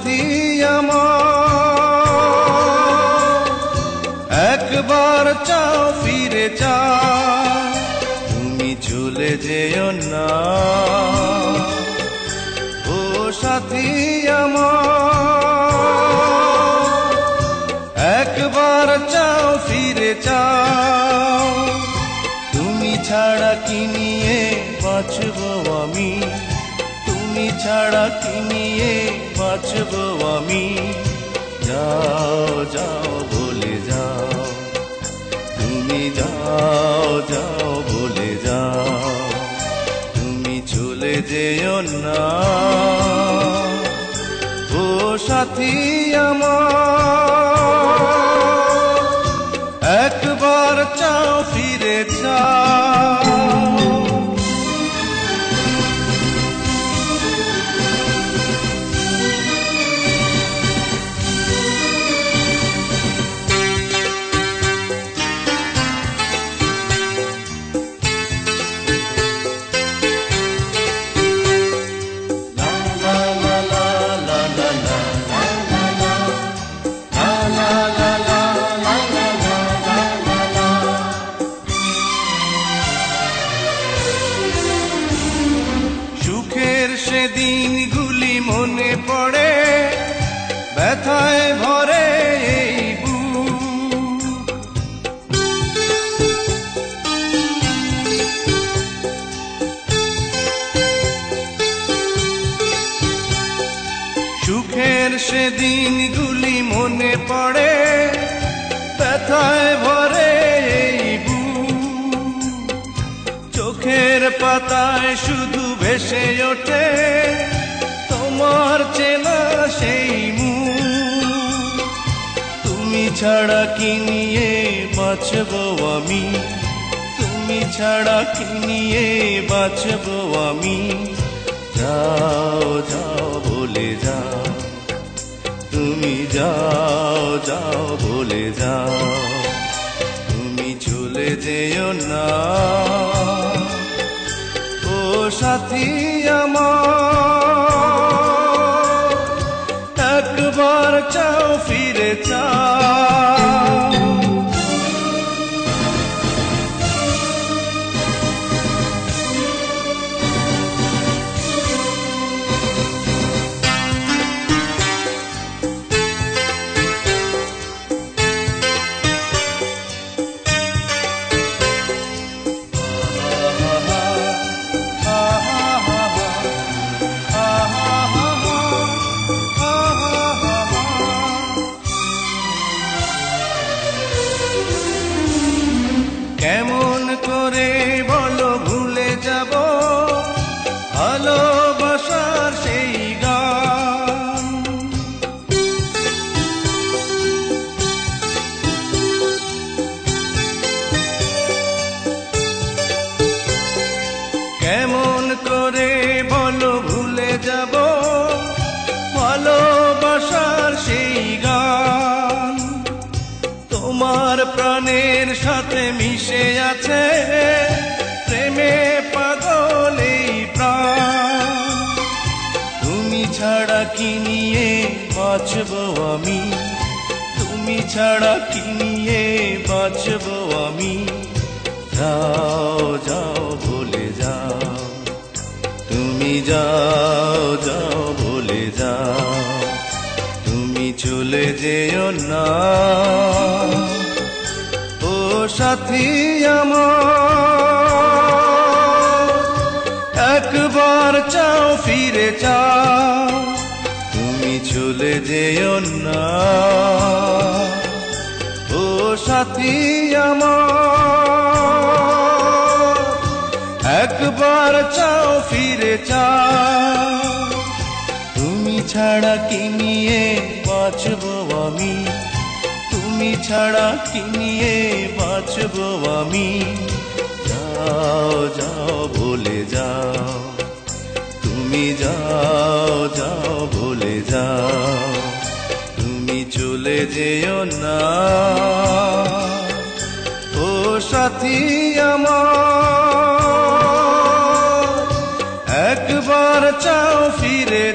সাথী আমার, একবার চাও ফিরে চাও, তুমি চলে যেও না। ও সাথী আমার, একবার চাও ফিরে চাও, তুমি ছাড়া কি নিয়ে বাঁচব আমি, তুমি ছাড়া কি নিয়ে বাঁচব আমি। যাও যাও বলে যাও, তুমি যাও যাও বলে যাও, তুমি চলে যেও না। ও সাথী আমার, একবার চাও ফিরে চাও। সেদিনগুলি মনে পড়ে, ব্যথায় ভরে এই বুক। সুখের সেদিনগুলি মনে পড়ে, ব্যথায় ভরে এই বুক। চোখের পাতায় শুধু ভেসে ওঠে তোমার চেনা সেই মুখ। তুমি ছাড়া কি নিয়ে বাঁচব আমি, তুমি ছাড়া কি নিয়ে বাঁচব আমি। যাও যাও বলে যাও, তুমি যাও যাও বলে যাও, তুমি চলে যেও না। ও সাথী আমার, একবার চাও ফিরে চাও। কেমন করে বলো ভুলে যাব ভালোবাসার সেই গান। কেমন করে বলো ভুলে যাব ভালোবাসার সেই গান। তোমার প্রাণের সাথে মিশে আছে প্রেমে পাগল এই প্রাণ। তুমি ছাড়া কি নিয়ে বাঁচব আমি, তুমি ছাড়া কি নিয়ে বাঁচব আমি। যাও যাও বলে যাও, তুমি যাও যাও বলে যাও, তুমি চলে যেও না। ও সাথী আমার, একবার চাও ফিরে চাও, তুমি চলে যেও না। ও সাথী আমার, একবার চাও ফিরে চাও, তুমি ছাড়া কি নিয়ে বাঁচব আমি, তুমি ছাড়া কি নিয়ে বাঁচব আমি। যাও যাও বলে যাও, তুমি যাও যাও বলে যাও, তুমি চলে যেও না। ও সাথী আমার, একবার চাও ফিরে